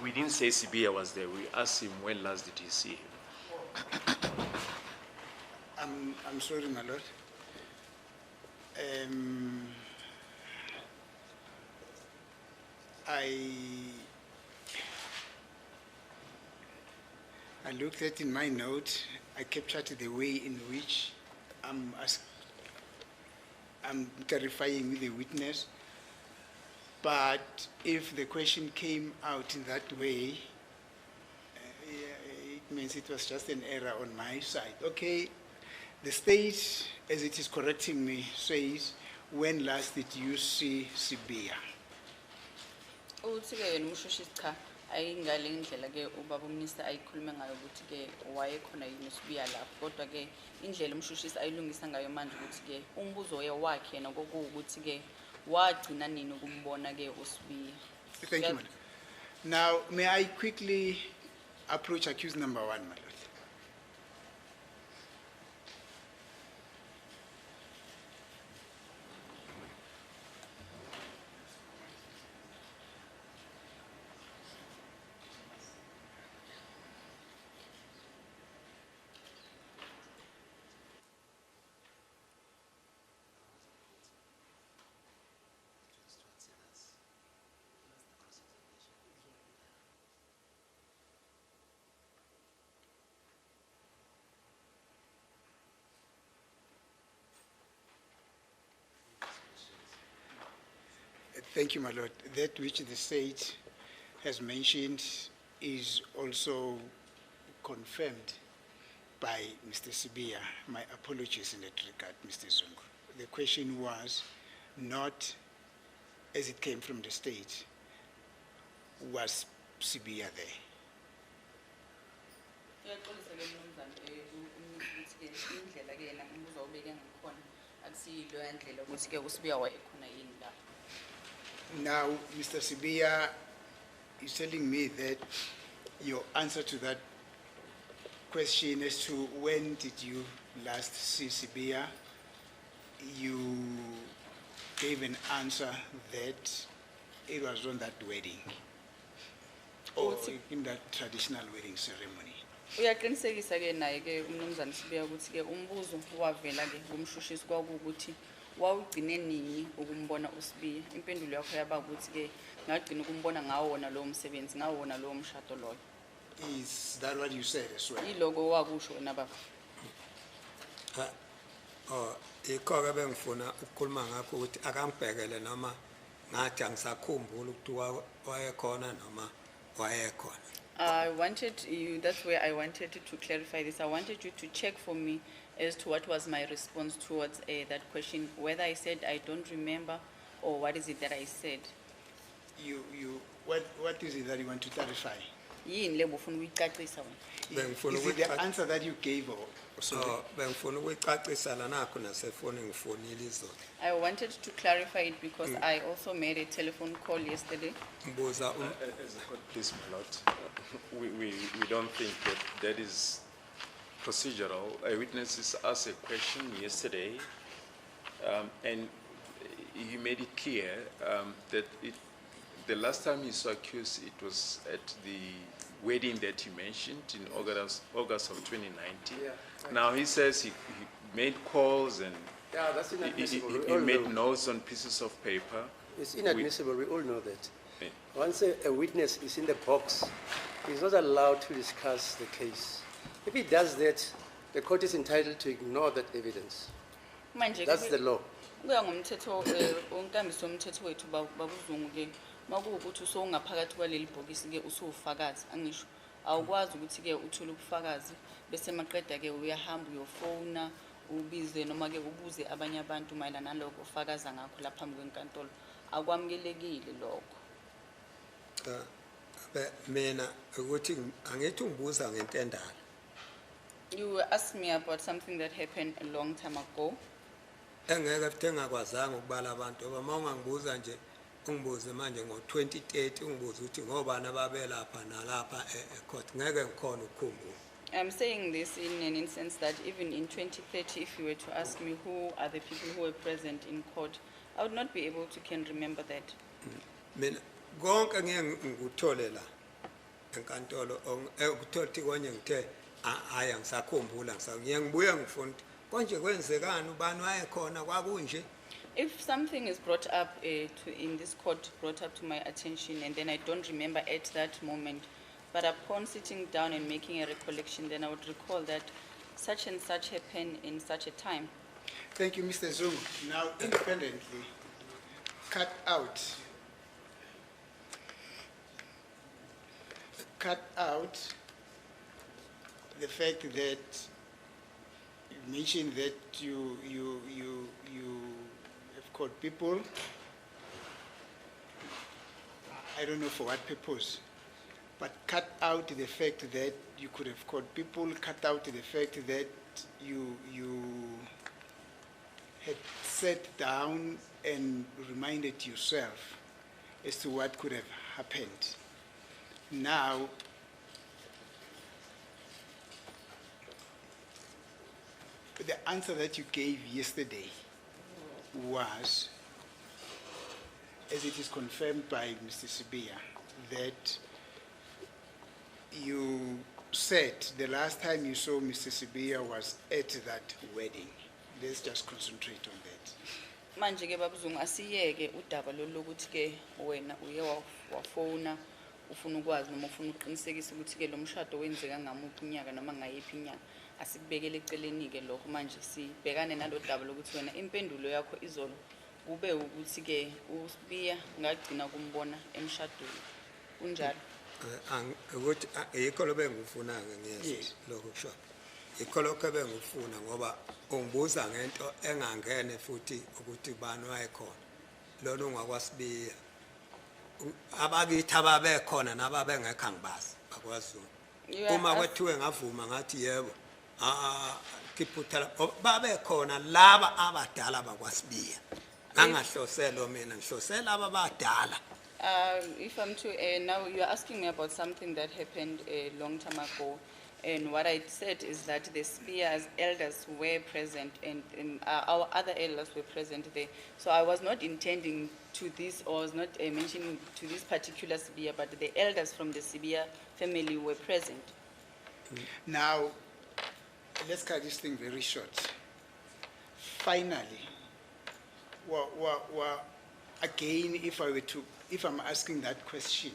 We didn't say Sibiya was there. We asked him, when last did you see him? I'm sorry, my lord. I looked at in my note, I captured the way in which I'm clarifying with the witness. But if the question came out in that way, it means it was just an error on my side. Okay, the state, as it is correcting me, says, when last did you see Sibiya? Uthi ke yena umshushisi cha ayingale indlela ke ubaba umnisi ayikhuluma ngayo ukuthi ke wayekhona yini uSibiya lapho kodwa ke indlela umshushisi ayilungisa ngayo manje ukuthi ke umbuzo wakhe yena kokuwukuthi ke wagcina nini ukumbona ke uSibiya. Thank you, madam. Now, may I quickly approach accused number one, my lord? Thank you, my lord. That which the state has mentioned is also confirmed by Mr. Sibiya. My apologies in that regard, Mr. Zungu. the question was not as it came from the state. Was Sibiya there? Now, Mr. Sibiya is telling me that your answer to that question as to when did you last see Sibiya, you gave an answer that it was on that wedding, or in that traditional wedding ceremony. Uyaqinisekisa ke naye ke umnumzana Sibiya ukuthi ke umbuzo wavela ke kumshushisi kwakuthi wawugcine nini ukumbona uSibiya. Impendulo yakho yaba ukuthi ke ngagcina ukumbona ngawona lo msebenzi ngawona lo mshado loyo. Is that what you said as well? Ilogo wakusho wena baba. Ikho-ke bengifuna ukukhuluma ngakho ukuthi akangibhekele noma ngathi angisakhumbula ukuthi wayekhona noma wayekhona. I wanted you, that's where I wanted to clarify this. I wanted you to check for me as to what was my response towards that question, whether I said I don't remember or what is it that I said. What is it that you want to clarify? Yini lebo ufuna ukuyicacisa wena? Bengifuna Is it the answer that you gave or something? Bengifuna ukuyicacisa la nakho nasefoni ngifonile izolo. I wanted to clarify it because I also made a telephone call yesterday. Mbuza As a court, please, my lord, we don't think that that is procedural. A witness is asked a question yesterday, and he made it clear that the last time he saw accused, it was at the wedding that he mentioned in August of 2019. Yeah, Now he says he made calls and Yeah, that's inadmissible. We he all made know. notes on pieces of paper. It's inadmissible. We all know that. Yeah. Once a witness is in the box, he's not allowed to discuss the case. If he does that, the court is entitled to ignore that evidence. Manje That's the law. kuya ngomthetho onkambiso womthetho wethu babuzungu ke makuwukuthi usowungaphakathi kwaleli bhokisi ke usufakazi angisho awukwazi ukuthi ke uthule ubufakazi bese maqeda ke uyahamba uyofona ubize noma ke ubuze abanye abantu mayelana nalokho ufakaza ngakho lapha phambi kwenkantolo akwamukelekile lokho. mina ukuthi angithi ungibuza ngentendalo. You asked me about something that happened a long time ago. Engeke futhi engakwazanga ukubala abantu ngoba uma ungangibuza nje ungibuze manje ngo-2030 ungibuze ukuthi ngobani ababelapha nalapha ecourt ngeke ngikhona ukukhumbula. I'm saying this in an instance that even in 2030, if you were to ask me who are the people who were present in court, I would not be able to remember that. Mina konke ngeke ngikuthole la enkantolo ukuthola ukuthi konye ngithe hayi angisakhumbula ngibuya ngifuna konje kwenzekani ubani wayekhona kwakunje. If something is brought up in this court, brought up to my attention, and then I don't remember at that moment, but upon sitting down and making a recollection, then I would recall that such and such happened in such a time. Thank you, Mr. Zungu. Now, independently, cut out the fact that you mentioned that you have called people. I don't know for what purpose, but cut out the fact that you could have called people, cut out the fact that you had sat down and reminded yourself as to what could have happened. Now, the answer that you gave yesterday was, as it is confirmed by Mr. Sibiya, that you said the last time you saw Mr. Sibiya was at that wedding. Let's just concentrate on that. Manje ke babuzungu asiyeke udaba lokuthi ke wena uye wafona ufuna ukwazi noma ufuna uqinisekisa ukuthi ke lo mshado wenzeka ngamuphi unyaka noma ngayiphi inyanga asikubekele eceleni ke lokho manje sibhekane nalo daba lokuthi wena impendulo yakho izolo kube ukuthi ke uSibiya ngagcina kumbona emshadweni kunjalo. Ukuthi yikho lo bengifuna ke ngiyezwa Yes. lokho kusho Yikho lokho bengifuna ngoba ungibuza ngento engangene futhi ukuthi bani wayekhona. Lona ungakwasibiya. Abakithi ababekhona nababengekho angibazi bakwaZulu. You are Uma ask- kwethiwe ngavuma ngathi yebo. Kiphuthala babekhona laba abadala bakwasibiya. Angahloselo mina ngihlosela abadala. If I'm to, now you're asking me about something that happened a long time ago. And what I said is that the Spears elders were present and our other elders were present there. So I was not intending to this or was not mentioning to this particular Spear, but the elders from the Spear family were present. Now, let's cut this thing very short. Finally, again, if I'm asking that question,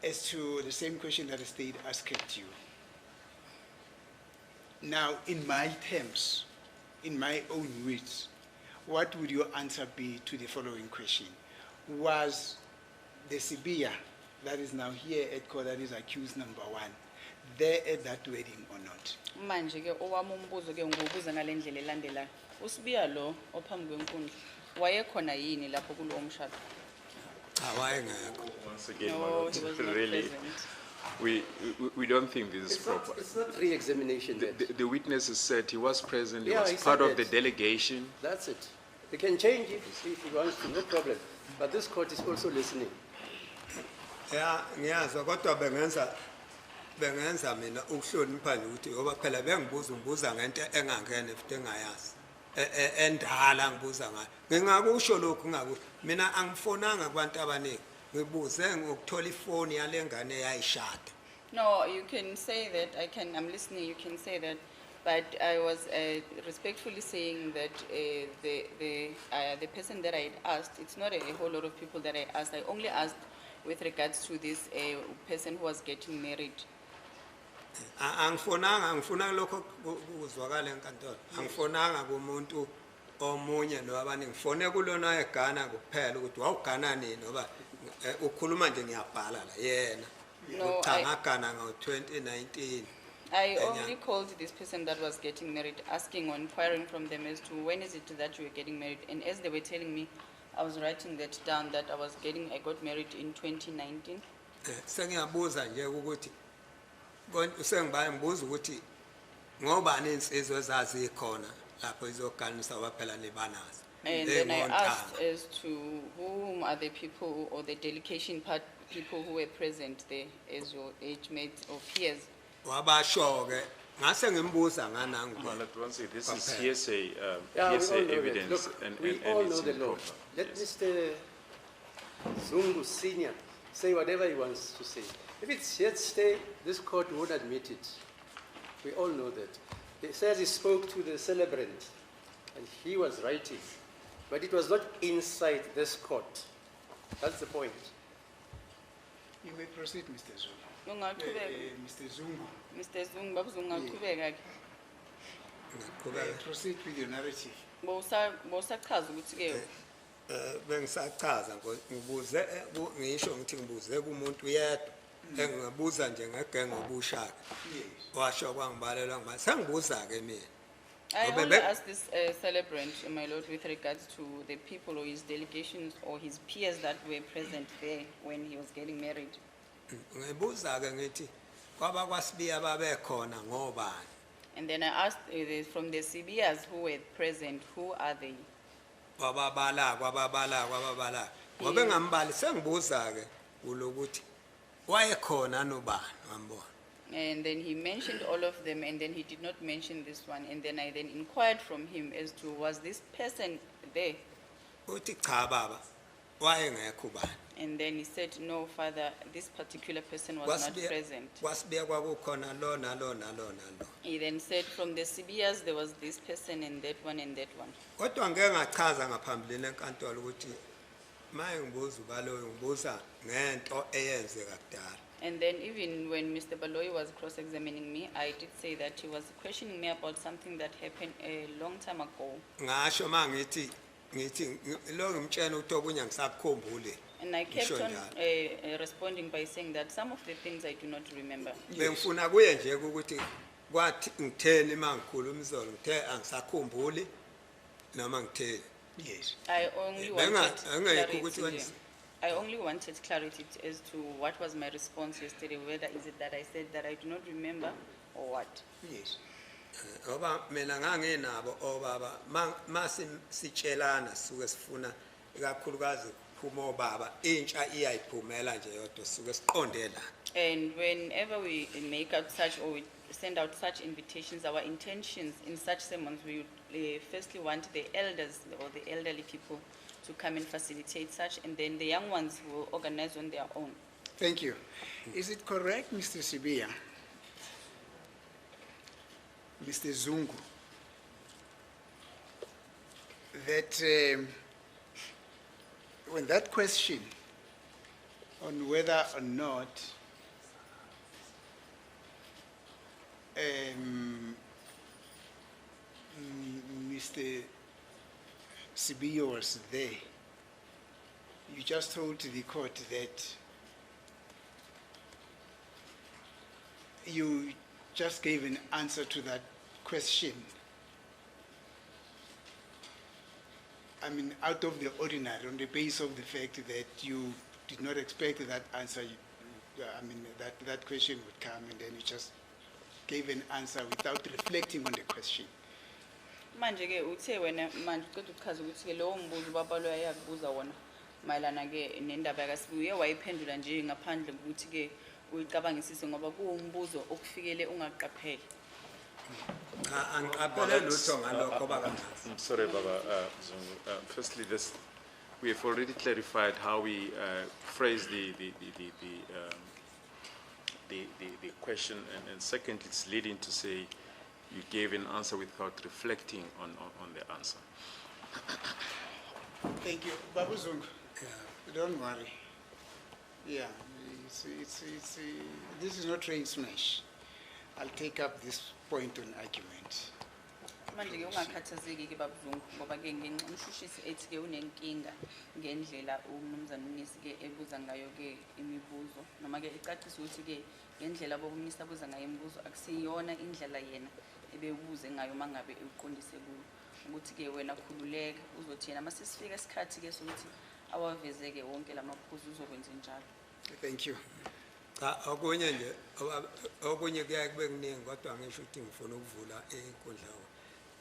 as to the same question that the state asked you. Now, in my terms, in my own words, what would your answer be to the following question? Was the Sibia that is now here at court, that is accused number 1, there at that wedding or not? Manje ke owami umbuzo ke ngubuza ngalendlela elandelayo. Usibiya lo ophambi kwenkundla wayekhona yini lapho kulowo mshado? Awayengekho. Once again, No, my lord, he was not really, present. we don't think this is proper. It's not re-examination. The witnesses said he was present, he Yeah, was he said part of the that. delegation. That's it. They can change it if he wants to, no problem. But this court is also listening. Ya ngiyazwa kodwa bengenza mina ukuhlonipha nje ukuthi ngoba phela bengibuza ngento engangene futhi engayazi. Endala ngibuza ngayo. Ngingakusho lokhu ngakusho. Mina angifonanga kubantu abaningi. Ngibuze ngokuthola ifoni yalengane eyayishada. No, you can say that, I'm listening, you can say that, but I was respectfully saying that the person that I had asked, it's not a whole lot of people that I asked, I only asked with regards to this person who was getting married. Angifonanga ngifuna lokho kuzwakala enkantolo. Angifonanga kumuntu omunye nobabaningi. Ngifone kulona eGhana kuphela ukuthi wawuGhana nini ngoba ukhuluma nje ngiyabhala la yena. No, Uthangagana ngo-2019. I only called this person that was getting married, asking or inquiring from them as to when is it that you were getting married. And as they were telling me, I was writing that down that I got married in 2019. Sengiyabuza nje ukuthi sengibaye ngibuza ukuthi ngobani insizwe ezazikhona lapho izoganisa waphela nebanazi. And then I asked as to whom are the people or the delegation people who were present there as your age mates or peers. Wabasho ke ngase ngimbuza nganangu. My lord, once again, this is hearsay, Yeah, we all hearsay know that. evidence, Look, and we all know it's the law. improper. Let Yes. Mr. Zungu Senior say whatever he wants to say. If it's hearsay, this court won't admit it. We all know that. He says he spoke to the celebrant and he was writing, but it was not inside this court. That's the point. You may proceed, Mr. Zulu. Ungaqhubeka, Mr. Zungu, Mr. Zungu, babuzungu ungaqhubeka ke. proceed with your narrative. Bowusachaza ukuthi ke Bengisachaza ngibuze ngisho ngithi ngibuze kumuntu yedwa engibuza nje ngegenge obushaka. Yes. Washo kwangibalela ngiba sengibuza ke mina. I Ngoba only be- asked this celebrant, my lord, with regards to the people or his delegations or his peers that were present there when he was getting married. Ngibuza ke ngithi kwaba kwasibiya babekhona ngobani. And then I asked from the CBS who were present, who are they? Kwababala. Ngoba ngambali sengibuza ke ulokuthi wayekhona nobani ngambona. And then he mentioned all of them, and then he did not mention this one. And then I then inquired from him as to, was this person there? Uthi cha baba wayengekho ubani. And then he said, no, father, this particular person was not present. Kwasibiya kwakukhona lo nalo. He then said, from the CBS, there was this person and that one and that one. Kodwa ngeke ngachaza ngaphambilini enkantolo ukuthi maye ngibuza ubaloyo ngibuza ngento eyenzeka kudala. And then even when Mr. Baloyi was cross-examining me, I did say that he was questioning me about something that happened a long time ago. Ngasho mangithi lo ngimtshela ukuthi okunye ngisakukhumbule And I kept Ngisho on njalo. responding by saying that some of the things I do not remember. Bengifuna kuye nje ukuthi kwathi ngitheni mangikhuluma izolo ngithe angisakhumbuli noma ngitheni. Yes. I only Benga- wanted angekho ukuthi clarity. wenze- I only wanted clarity as to what was my response yesterday, whether is it that I said that I do not remember or what. Yes. Ngoba mina nganginabo obaba masitshelana suke sifuna ikakhulukazi phuma obaba intsha iyayiphumela nje yodwa suke siqonde la. And whenever we make out such or we send out such invitations, our intentions in such sermons, we would firstly want the elders or the elderly people to come and facilitate such, and then the young ones will organize on their own. Thank you. Is it correct, Mr. Sibia? Mr. Zungu, that when that question on whether or not Mr. Sibio was there, you just told the court that you just gave an answer to that question. I mean, out of the ordinary, on the basis of the fact that you did not expect that answer, I mean, that question would come, and then you just gave an answer without reflecting on the question. Manje ke uthe wena manje uqeda ukuchaza ukuthi ke lowo mbuzo ubaba lo ayakubuza wona mayelana ke nendaba kaSibuye wayiphendula nje ngaphandle ukuthi ke uyicabangisise ngoba kuwumbuzo okufikele ungaqapheli. Cha angiqaphele lutho ngalokho bakaNdlovu. I'm sorry, Baba Zungu. Firstly, we have already clarified how we phrase the question, and secondly, it's leading to say you gave an answer without reflecting on the answer. Thank you. Babu Zungu, don't worry. Yeah, this is not train smash. I'll take up this point on argument. Manje ke ungakhathazeki ke babuzungu ngoba ke ngimshushisi ethi ke unenkinga ngendlela umnumzana uNisi ke ebuza ngayo ke imibuzo noma ke icacisa ukuthi ke ngendlela bokumisa buza ngayo imibuzo akusiyona indlela yena ebebuze ngayo mangabe uqondise kuyo ukuthi ke wena khululeka uzothi yena mase sifika isikhathi ke sokuthi awavezeke wonke lamaphuzu uzokwenza njalo. Thank you. Cha okunye nje okunye kuya kube kuningi kodwa ngisho ukuthi ngifuna ukuvula inkundla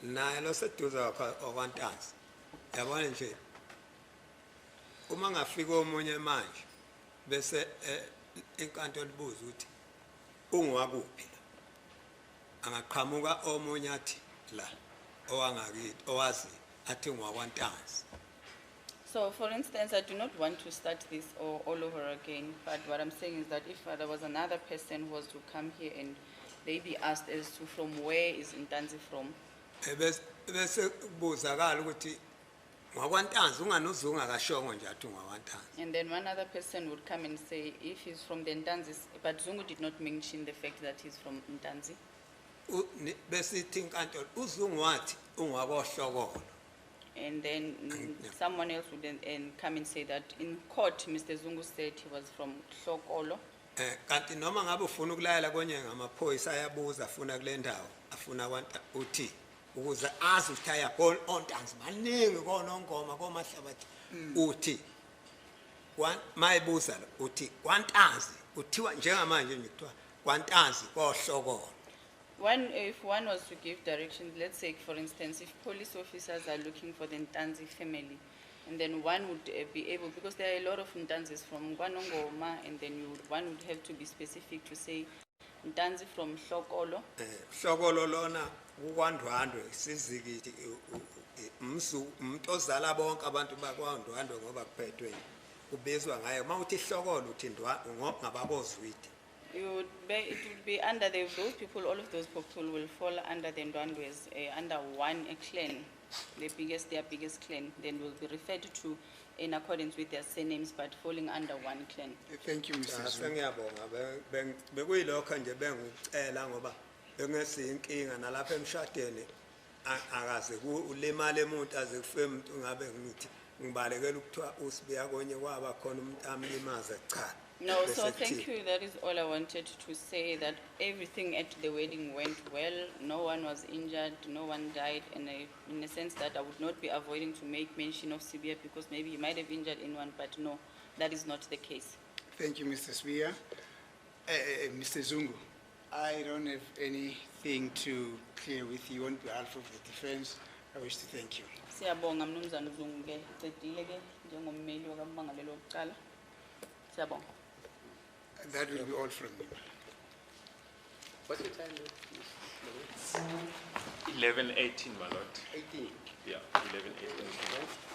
naye lo seduze okwantanzi yabona nje uma ngafika omunye manje bese inkantolo libuza ukuthi ungwakuphi la angaqhamuka omunye athi la owangakithi owazi athi ngwakwantanzi. So, for instance, I do not want to start this all over again, but what I'm saying is that if there was another person who was to come here and they be asked as to from where is Ntanzi from, Bese kubuzakala ukuthi ngwakwantanzi unganuzunga kashongo nje athi ngwakwantanzi. and then one other person would come and say if he's from the Ntanzis, but Zungu did not mention the fact that he's from Ntanzi. Bese ithi inkantolo uZungu wathi ungwakohlokolo. And then someone else would then come and say that in court, Mr. Zungu said he was from Hlokolo. Kanti noma ngabe ufuna ukulayela konye ngamaphoyisa ayabuza afuna kule ndawo afuna kwanta uthi ukuze azi ukuthi ayabona ontanzi maningi konongoma komahlabathi uthi mayibuza lo uthi kwantanzi uthiwa njengamanje nje kuthiwa kwantanzi kohlokolo. If one was to give directions, let's say, for instance, if police officers are looking for the Ntanzi family, and then one would be able, because there are a lot of Ntanzis from Kwanongoma, and then one would have to be specific to say Ntanzi from Hlokolo. Hlokolo lona kukwandwandwe sizikithi umuntu ozala bonke abantu bakwandwandwe ngoba kuphethwe kubizwa ngayo mawuthi Hlokolo uthi ngababozwidi. It would be under those people, all of those people will fall under the Ndwandwes, under one clan, their biggest clan, then will be referred to in accordance with their surnames, but falling under one clan. Thank you, Mr. Zungu. Sengiyabonga bekuyilokho nje bengucela ngoba bengesinkinga nalapha emshadweni akaze ulimale umuntu aze kufe umuntu ngabe ngithi ngibalekela ukuthiwa usibiya konye kwaba khona umuntu amlimaze cha. No, so Bese thank kuthiwa, you. That is all I wanted to say, that everything at the wedding went well. No one was injured, no one died, and in a sense that I would not be avoiding to make mention of Sibia because maybe he might have injured anyone, but no, that is not the case. Thank you, Mr. Spear. Mr. Zungu, I don't have anything to clear with you on behalf of the defense. I wish to thank you. Siyabonga Mnumzane Zungu ke, ucedile ke njengommeli wakaMmangalelwa wokuqala. Siyabonga. That will be all from me. What's the time? 11:18, my lord. 18. Yeah, 11:18.